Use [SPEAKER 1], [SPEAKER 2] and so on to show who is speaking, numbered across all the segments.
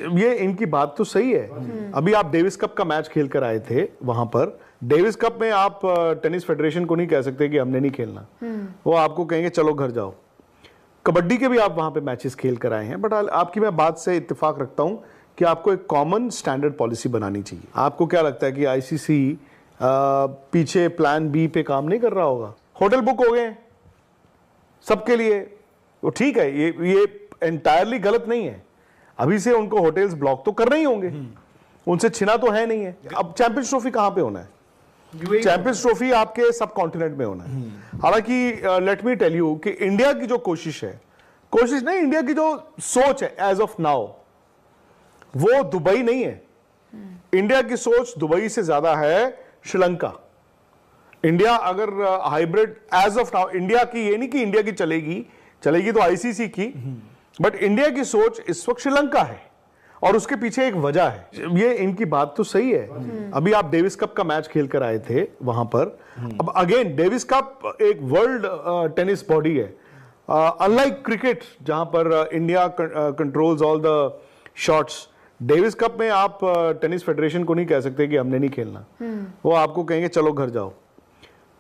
[SPEAKER 1] ये इनकी बात तो सही है। अभी आप डेविस कप का मैच खेल कर आए थे वहां पर। डेविस कप में आप टेनिस फेडरेशन को नहीं कह सकते कि हमने नहीं खेलना, वो आपको कहेंगे चलो घर जाओ। कबड्डी के भी आप वहां पे मैचेस खेल कर आए हैं, बट आपकी मैं बात से इत्तेफाक रखता हूं कि आपको एक कॉमन स्टैंडर्ड पॉलिसी बनानी चाहिए। आपको क्या लगता है कि आईसीसी पीछे प्लान बी पे काम नहीं कर रहा होगा? होटल बुक हो गए सबके लिए, वो ठीक है, ये एंटायरली गलत नहीं है। अभी से उनको होटल्स ब्लॉक तो करने ही होंगे, उनसे छिना तो है नहीं है। अब चैंपियंस ट्रॉफी कहां पे होना है? चैंपियंस ट्रॉफी आपके सब कॉन्टिनेंट में होना है। हालांकि लेट मी टेल यू कि इंडिया की जो कोशिश है, कोशिश नहीं, इंडिया की जो सोच है एज ऑफ नाउ, वो दुबई नहीं है। इंडिया की सोच दुबई से ज्यादा है श्रीलंका। इंडिया अगर hybrid as of now, India की, ये नहीं कि इंडिया की चलेगी तो आईसीसी की, बट इंडिया की सोच इस वक्त श्रीलंका है और उसके पीछे एक वजह है। ये इनकी बात तो सही है। अभी आप डेविस कप का मैच खेल कर आए थे वहां पर। अब अगेन डेविस कप एक वर्ल्ड टेनिस बॉडी है, अनलाइक क्रिकेट जहां पर India controls all the shots. Davis cup में आप टेनिस फेडरेशन को नहीं कह सकते कि हमने नहीं खेलना, वो आपको कहेंगे चलो घर जाओ।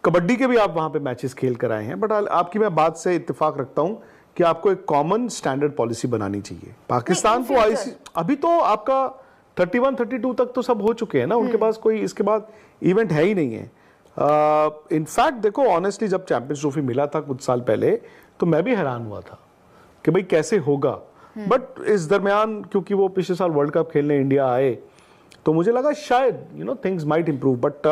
[SPEAKER 1] कबड्डी के भी आप वहां पे मैचेस खेल कर आए हैं, बट आपकी मैं बात से इत्तेफाक रखता हूं कि आपको एक कॉमन स्टैंडर्ड पॉलिसी बनानी चाहिए। पाकिस्तान को अभी तो आपका 31, 32 तक तो सब हो चुके हैं ना, उनके पास कोई इसके बाद इवेंट है ही नहीं है। इनफैक्ट देखो, ऑनेस्टली जब चैंपियंस ट्रॉफी मिला था कुछ साल पहले, तो मैं भी हैरान हुआ था कि भाई कैसे होगा। बट इस दरमियान क्योंकि वो पिछले साल वर्ल्ड कप खेलने इंडिया आए, तो मुझे लगा शायद things might improve, but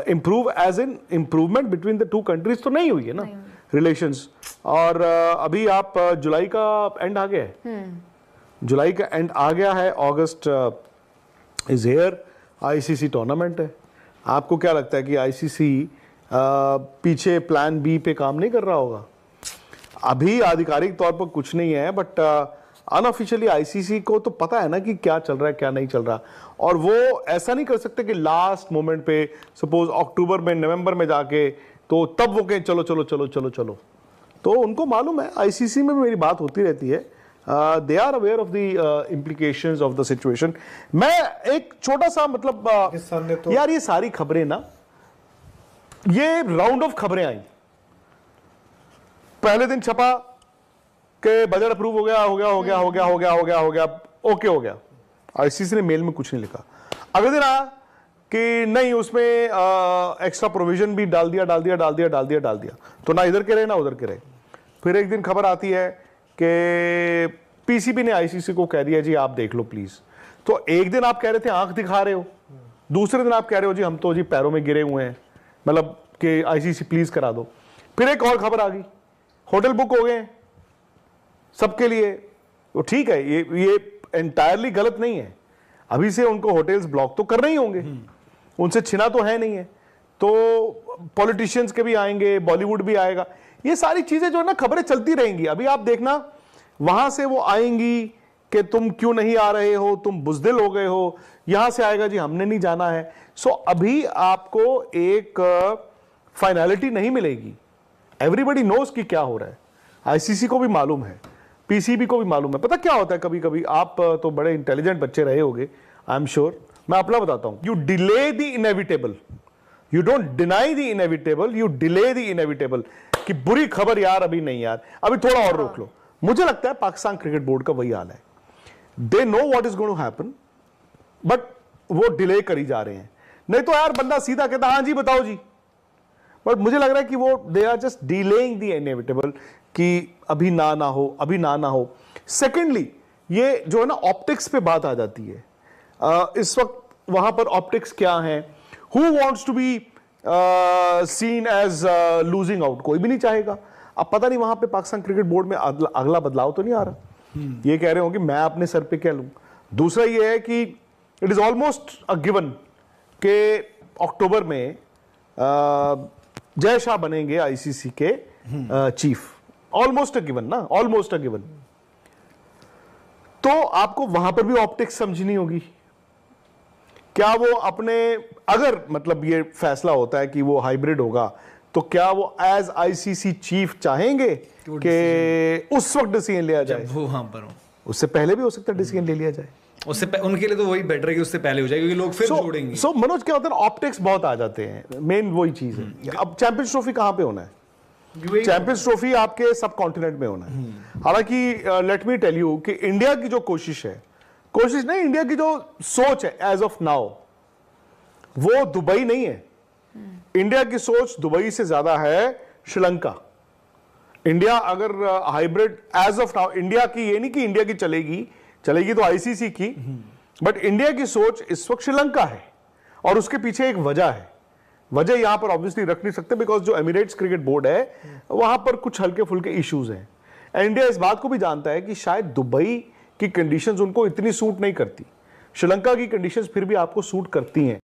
[SPEAKER 1] improve as in improvement between the two countries तो नहीं हुई है ना रिलेशंस। और अभी आप जुलाई का एंड आ गया है, जुलाई का एंड आ गया है, अगस्त इज हियर, आईसीसी टूर्नामेंट है। आपको क्या लगता है कि आईसीसी पीछे प्लान बी पे काम नहीं कर रहा होगा? अभी आधिकारिक तौर पर कुछ नहीं है, बट अनऑफिशियली आईसीसी को तो पता है ना कि क्या चल रहा है क्या नहीं चल रहा, और वो ऐसा नहीं कर सकते कि लास्ट मोमेंट पे सपोज अक्टूबर में नवंबर में जाके तो तब वो कहें चलो चलो चलो चलो चलो। तो उनको मालूम है, आईसीसी में भी मेरी बात होती रहती है, they are aware of the implications of the situation. मैं एक छोटा सा मतलब तो यार, ये सारी खबरें ना, ये राउंड ऑफ खबरें आई, पहले दिन छपा कि बजट अप्रूव हो गया, ओके हो गया, आईसीसी ने मेल में कुछ नहीं लिखा। अगले दिन आया कि नहीं, उसमें एक्स्ट्रा प्रोविजन भी डाल दिया, तो ना इधर के रहे ना उधर के रहे। फिर एक दिन खबर आती है कि पीसीबी ने आईसीसी को कह दिया जी आप देख लो प्लीज। तो एक दिन आप कह रहे थे आंख दिखा रहे हो, दूसरे दिन आप कह रहे हो जी हम तो जी पैरों में गिरे हुए हैं, मतलब कि आईसीसी प्लीज करा दो। फिर एक और खबर आ गई, होटल बुक हो गए सबके लिए, तो ठीक है, ये एंटायरली गलत नहीं है। अभी से उनको होटल्स ब्लॉक तो करने ही होंगे, उनसे छिना तो है नहीं है। तो पॉलिटिशियंस के भी आएंगे, बॉलीवुड भी आएगा, ये सारी चीजें जो है ना खबरें चलती रहेंगी। अभी आप देखना वहां से वो आएंगी कि तुम क्यों नहीं आ रहे हो, तुम बुजदिल हो गए हो, यहां से आएगा जी हमने नहीं जाना है। सो अभी आपको एक फाइनलिटी नहीं मिलेगी। एवरीबडी नोज कि क्या हो रहा है, आईसीसी को भी मालूम है, पीसीबी को भी मालूम है। पता क्या होता है, कभी कभी आप तो बड़े इंटेलिजेंट बच्चे रहे होगे, आई एम श्योर, मैं अपना बताता हूं, you delay the inevitable, you don't deny the inevitable, you delay the inevitable. कि बुरी खबर यार अभी नहीं, यार अभी थोड़ा और रोक लो। मुझे लगता है पाकिस्तान क्रिकेट बोर्ड का वही हाल है, they know what is going to happen, but वो डिले करी जा रहे हैं। नहीं तो यार बंदा सीधा कहता हाँ जी बताओ जी, बट मुझे लग रहा है कि वो they are just delaying the inevitable, कि अभी ना हो। सेकेंडली, ये जो है ना ऑप्टिक्स पे बात आ जाती है। इस वक्त वहां पर ऑप्टिक्स क्या है, who wants to be seen as losing out, कोई भी नहीं चाहेगा। अब पता नहीं वहां पे पाकिस्तान क्रिकेट बोर्ड में अगला बदलाव तो नहीं आ रहा, ये कह रहे हो कि मैं अपने सर पे क्या लूं। दूसरा ये है कि it is almost a given के अक्टूबर में जय शाह बनेंगे आईसीसी के चीफ, ऑलमोस्ट अ गिवन ना, ऑलमोस्ट अ गिवन। तो आपको वहां पर भी ऑप्टिक्स समझनी होगी। क्या वो अपने, अगर मतलब ये फैसला होता है कि वो हाइब्रिड होगा, तो क्या वो एज आईसीसी चीफ चाहेंगे कि उस वक्त डिसीजन लिया जाए
[SPEAKER 2] वो वहां पर हो?
[SPEAKER 1] उससे पहले भी हो सकता है डिसीजन ले लिया जाए।
[SPEAKER 2] उनके लिए तो वही बेटर है कि उससे पहले हो जाए, क्योंकि लोग फिर जोड़ेंगे।
[SPEAKER 1] सो मनोज, क्या होता है, ऑप्टिक्स बहुत आ जाते हैं, मेन वही चीज है। अब चैंपियंस ट्रॉफी कहां पे होना है? चैंपियंस ट्रॉफी आपके सब कॉन्टिनेंट में होना है। हालांकि लेट मी टेल यू कि इंडिया की जो कोशिश है, कोशिश नहीं, इंडिया की जो सोच है एज ऑफ नाउ, वो दुबई नहीं है। इंडिया की सोच दुबई से ज्यादा है श्रीलंका। इंडिया अगर hybrid as of now, India की, ये नहीं कि इंडिया की चलेगी तो आईसीसी की, बट इंडिया की सोच इस वक्त श्रीलंका है। और उसके पीछे एक वजह है, वजह यहां पर ऑब्वियसली रख नहीं सकते, बिकॉज जो एमिरेट्स क्रिकेट बोर्ड है वहां पर कुछ हल्के फुल्के इश्यूज हैं। एंड इंडिया इस बात को भी जानता है कि शायद दुबई की कंडीशंस उनको इतनी सूट नहीं करती, श्रीलंका की कंडीशंस फिर भी आपको सूट करती हैं।